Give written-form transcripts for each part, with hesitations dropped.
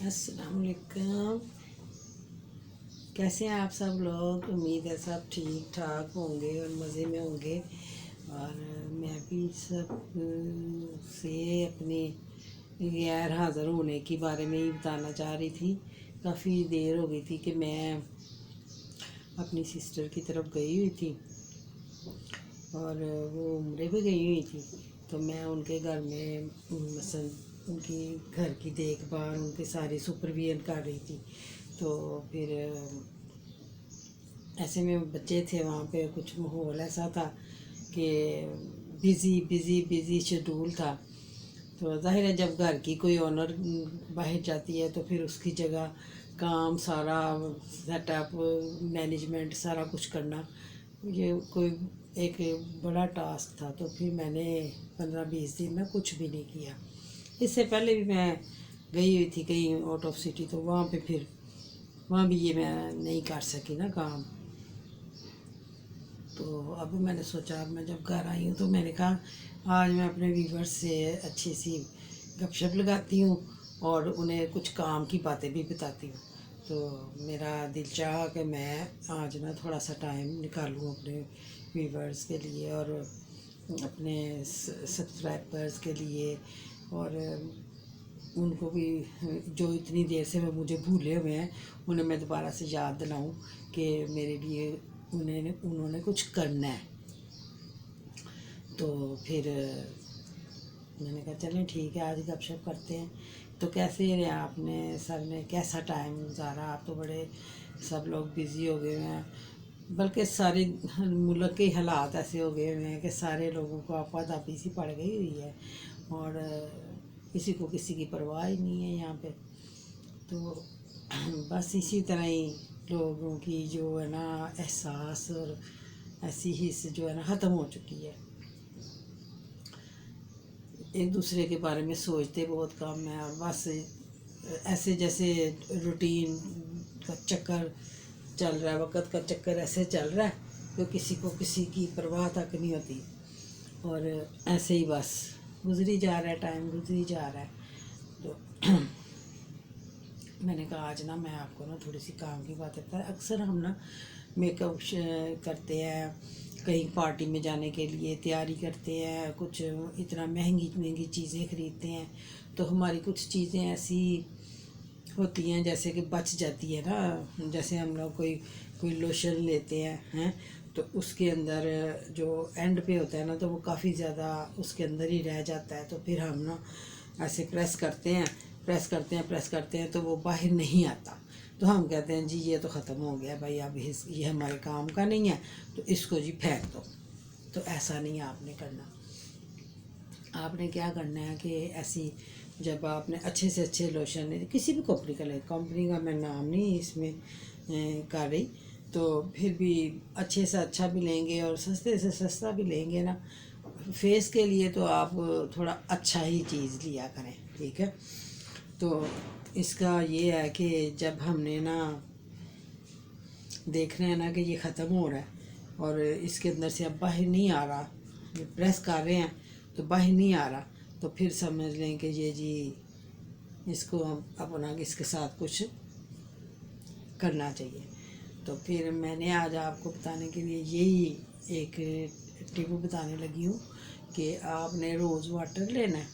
अस्सलाम वालेकुम। कैसे हैं आप सब लोग? उम्मीद है सब ठीक ठाक होंगे और मज़े में होंगे। और मैं भी सब से अपनी गैर हाज़िर होने के बारे में ही बताना चाह रही थी। काफ़ी देर हो गई थी कि मैं अपनी सिस्टर की तरफ गई हुई थी और वो उम्रे पे गई हुई थी। तो मैं उनके घर में मसन उनकी घर की देखभाल, उनके सारी सुपरविजन कर रही थी। तो फिर ऐसे में बच्चे थे वहाँ पे, कुछ माहौल ऐसा था कि बिज़ी बिज़ी बिज़ी शेड्यूल था। तो जाहिर है जब घर की कोई ओनर बाहर जाती है तो फिर उसकी जगह काम सारा सेटअप मैनेजमेंट सारा कुछ करना, ये कोई एक बड़ा टास्क था। तो फिर मैंने 15-20 दिन ना कुछ भी नहीं किया। इससे पहले भी मैं गई हुई थी कहीं आउट ऑफ सिटी, तो वहाँ पे फिर वहाँ भी ये मैं नहीं कर सकी ना काम। तो अब मैंने सोचा, अब मैं जब घर आई हूँ तो मैंने कहा आज मैं अपने व्यूवर्स से अच्छी सी गपशप लगाती हूँ और उन्हें कुछ काम की बातें भी बताती हूँ। तो मेरा दिल चाहा कि मैं आज ना थोड़ा सा टाइम निकालूँ अपने व्यूवर्स के लिए और अपने सब्सक्राइबर्स के लिए, और उनको भी जो इतनी देर से वो मुझे भूले हुए हैं उन्हें मैं दोबारा से याद दिलाऊं कि मेरे लिए उन्होंने कुछ करना है। तो फिर मैंने कहा चलें ठीक है, आज गपशप करते हैं। तो कैसे रहे आपने सर ने कैसा टाइम गुजारा? आप तो बड़े सब लोग बिज़ी हो गए हैं, बल्कि सारे मुल्क के हालात ऐसे हो गए हुए हैं कि सारे लोगों को आपाधापी सी पड़ गई हुई है और किसी को किसी की परवाह ही नहीं है यहाँ पे। तो बस इसी तरह ही लोगों की जो है ना एहसास और ऐसी हिस्स जो है ना ख़त्म हो चुकी है। एक दूसरे के बारे में सोचते बहुत कम है और बस ऐसे जैसे रूटीन का चक्कर चल रहा है, वक़्त का चक्कर ऐसे चल रहा है तो किसी को किसी की परवाह तक नहीं होती। और ऐसे ही बस गुजरी जा रहा है, टाइम गुजरी जा रहा है। तो मैंने कहा आज ना मैं आपको ना थोड़ी सी काम की बात करता है। अक्सर हम ना मेकअप करते हैं, कहीं पार्टी में जाने के लिए तैयारी करते हैं, कुछ इतना महंगी महंगी चीज़ें ख़रीदते हैं तो हमारी कुछ चीज़ें ऐसी होती हैं जैसे कि बच जाती है ना। जैसे हम लोग कोई कोई लोशन लेते हैं तो उसके अंदर जो एंड पे होता है ना तो वो काफ़ी ज़्यादा उसके अंदर ही रह जाता है। तो फिर हम ना ऐसे प्रेस करते हैं प्रेस करते हैं तो वो बाहर नहीं आता। तो हम कहते हैं जी ये तो ख़त्म हो गया भाई, अब ये हमारे काम का नहीं है तो इसको जी फेंक दो। तो ऐसा नहीं आपने करना। आपने क्या करना है कि ऐसी जब आपने अच्छे से अच्छे लोशन किसी भी कंपनी का ले, कंपनी का मैं नाम नहीं इसमें कर रही, तो फिर भी अच्छे से अच्छा भी लेंगे और सस्ते से सस्ता भी लेंगे ना फेस के लिए, तो आप थोड़ा अच्छा ही चीज़ लिया करें, ठीक है। तो इसका ये है कि जब हमने ना देख रहे हैं ना कि ये ख़त्म हो रहा है और इसके अंदर से अब बाहर नहीं आ रहा, प्रेस कर रहे हैं तो बाहर नहीं आ रहा, तो फिर समझ लें कि ये जी इसको हम अपना इसके साथ कुछ करना चाहिए। तो फिर मैंने आज आपको बताने के लिए यही एक टिप बताने लगी हूँ कि आपने रोज़ वाटर लेना है,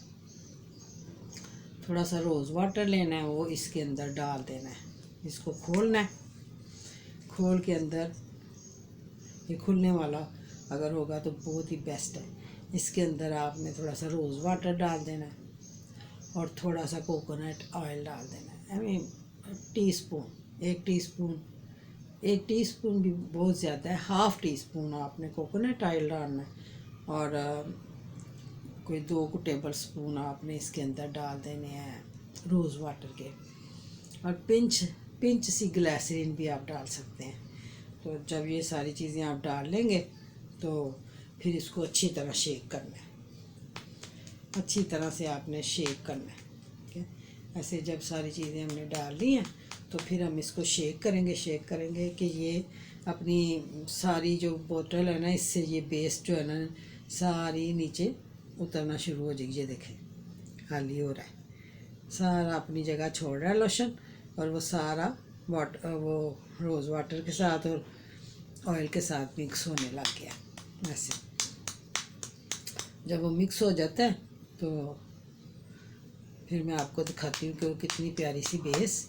थोड़ा सा रोज़ वाटर लेना है, वो इसके अंदर डाल देना है, इसको खोलना है। खोल के अंदर ये खुलने वाला अगर होगा तो बहुत ही बेस्ट है। इसके अंदर आपने थोड़ा सा रोज़ वाटर डाल देना है और थोड़ा सा कोकोनट ऑयल डाल देना है। आई मीन एक टीस्पून भी बहुत ज़्यादा है, हाफ़ टी स्पून आपने कोकोनट ऑयल डालना है और कोई 2 टेबल स्पून आपने इसके अंदर डाल देने हैं रोज़ वाटर के, और पिंच सी ग्लिसरीन भी आप डाल सकते हैं। तो जब ये सारी चीज़ें आप डाल लेंगे तो फिर इसको अच्छी तरह शेक करना है, अच्छी तरह से आपने शेक करना है, ठीक है। ऐसे जब सारी चीज़ें हमने डाल ली हैं तो फिर हम इसको शेक करेंगे कि ये अपनी सारी जो बोतल है ना इससे ये बेस जो है ना सारी नीचे उतरना शुरू हो जाएगी। ये देखें खाली हो रहा है। सारा अपनी जगह छोड़ रहा है लोशन, और वो सारा वो रोज़ वाटर के साथ और ऑयल के साथ मिक्स होने लग गया। ऐसे जब वो मिक्स हो जाता है तो फिर मैं आपको दिखाती हूँ कि वो कितनी प्यारी सी बेस,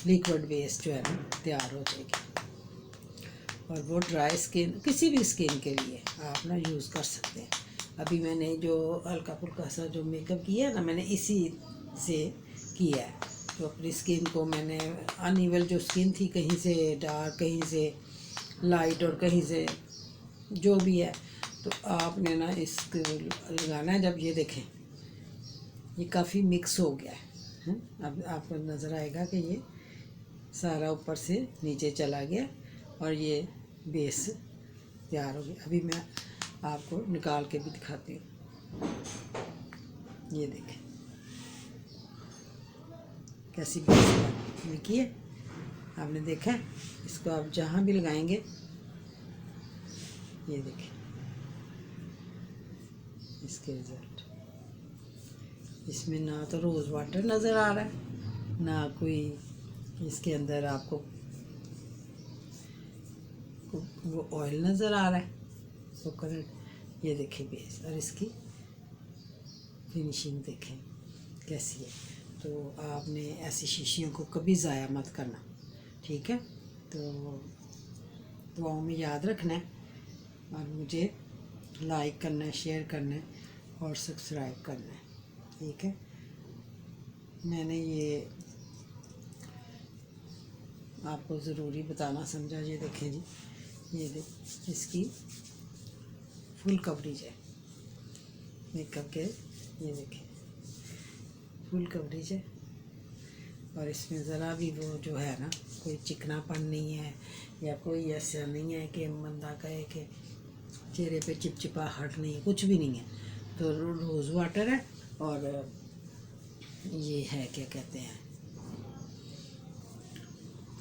लिक्विड बेस जो है ना तैयार हो जाएगी। और वो ड्राई स्किन, किसी भी स्किन के लिए आप ना यूज़ कर सकते हैं। अभी मैंने जो हल्का फुल्का सा जो मेकअप किया है ना, मैंने इसी से किया है। तो अपनी स्किन को मैंने अनइवन जो स्किन थी, कहीं से डार्क, कहीं से लाइट और कहीं से जो भी है, तो आपने ना इसको लगाना है। जब ये देखें ये काफ़ी मिक्स हो गया है, अब आपको नज़र आएगा कि ये सारा ऊपर से नीचे चला गया और ये बेस तैयार हो गया। अभी मैं आपको निकाल के भी दिखाती हूँ। ये देखें कैसी बेस निकी है, आपने देखा है। इसको आप जहाँ भी लगाएंगे, ये देखें इसके रिजल्ट। इसमें ना तो रोज़ वाटर नज़र आ रहा है, ना कोई इसके अंदर आपको वो ऑयल नज़र आ रहा है, कोकोनट। ये देखें बेस, और इसकी फिनिशिंग देखें कैसी है। तो आपने ऐसी शीशियों को कभी ज़ाया मत करना, ठीक है। तो दुआओं में याद रखना है, और मुझे लाइक करना है, शेयर करना है और सब्सक्राइब करना है, ठीक है। मैंने ये आपको ज़रूरी बताना समझा। ये देखें जी, ये देख इसकी फुल कवरेज है मेकअप के, ये देखें फुल कवरेज है। और इसमें ज़रा भी वो जो है ना, कोई चिकनापन नहीं है, या कोई ऐसा नहीं है कि बंदा कहे कि चेहरे पे चिपचिपाहट नहीं, कुछ भी नहीं है। तो रोज़ वाटर है, और ये है क्या कहते हैं,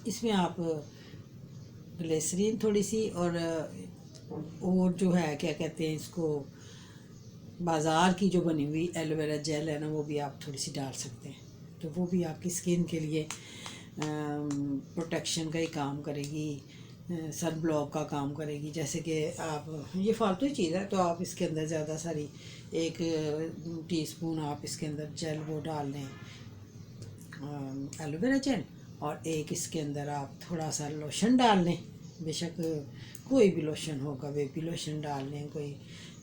इसमें आप ग्लिसरीन थोड़ी सी और जो है क्या कहते हैं इसको, बाज़ार की जो बनी हुई एलोवेरा जेल है ना, वो भी आप थोड़ी सी डाल सकते हैं। तो वो भी आपकी स्किन के लिए प्रोटेक्शन का ही काम करेगी, सन ब्लॉक का काम करेगी। जैसे कि आप, ये फालतू चीज़ है, तो आप इसके अंदर ज़्यादा सारी 1 टीस्पून आप इसके अंदर जेल वो डाल लें, एलोवेरा जेल, और 1 इसके अंदर आप थोड़ा सा लोशन डाल लें। बेशक कोई भी लोशन होगा, बेबी लोशन डाल लें, कोई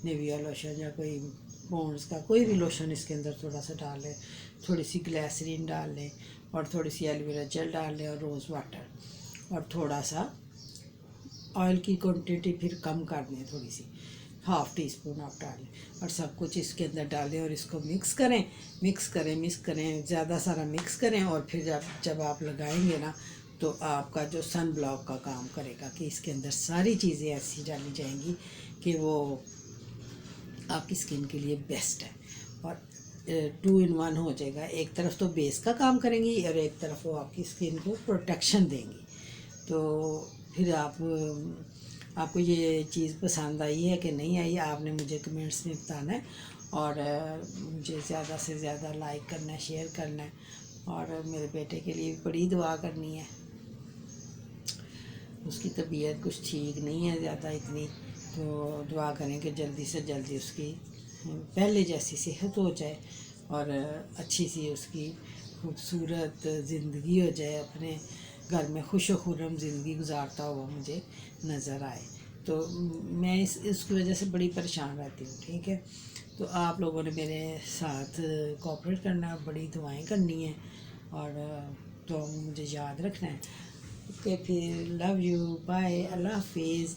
निविया लोशन या कोई पॉन्ड्स का कोई भी लोशन इसके अंदर थोड़ा सा डाल लें, थोड़ी सी ग्लिसरीन डाल लें, और थोड़ी सी एलोवेरा जेल डाल लें, और रोज़ वाटर, और थोड़ा सा ऑयल की क्वांटिटी फिर कम कर दें, थोड़ी सी 1/2 टीस्पून आप डालें, और सब कुछ इसके अंदर डालें, और इसको मिक्स करें, ज़्यादा सारा मिक्स करें। और फिर जब आप लगाएंगे ना, तो आपका जो सन ब्लॉक का काम करेगा, कि इसके अंदर सारी चीज़ें ऐसी डाली जाएंगी कि वो आपकी स्किन के लिए बेस्ट है, और 2 in 1 हो जाएगा। एक तरफ तो बेस का काम करेंगी, और एक तरफ वो आपकी स्किन को प्रोटेक्शन देंगी। तो फिर आपको ये चीज़ पसंद आई है कि नहीं आई, आपने मुझे कमेंट्स में बताना है, और मुझे ज़्यादा से ज़्यादा लाइक करना है, शेयर करना है, और मेरे बेटे के लिए बड़ी दुआ करनी है। उसकी तबीयत कुछ ठीक नहीं है ज़्यादा इतनी, तो दुआ करें कि जल्दी से जल्दी उसकी पहले जैसी सेहत हो जाए, और अच्छी सी उसकी खूबसूरत ज़िंदगी हो जाए, अपने घर में खुश व खुर्रम ज़िंदगी गुजारता हुआ मुझे नज़र आए। तो मैं इसकी वजह से बड़ी परेशान रहती हूँ, ठीक है। तो आप लोगों ने मेरे साथ कोऑपरेट करना है, बड़ी दुआएं करनी है, और तो मुझे याद रखना है। ओके, फिर लव यू, बाय, अल्लाह हाफिज़।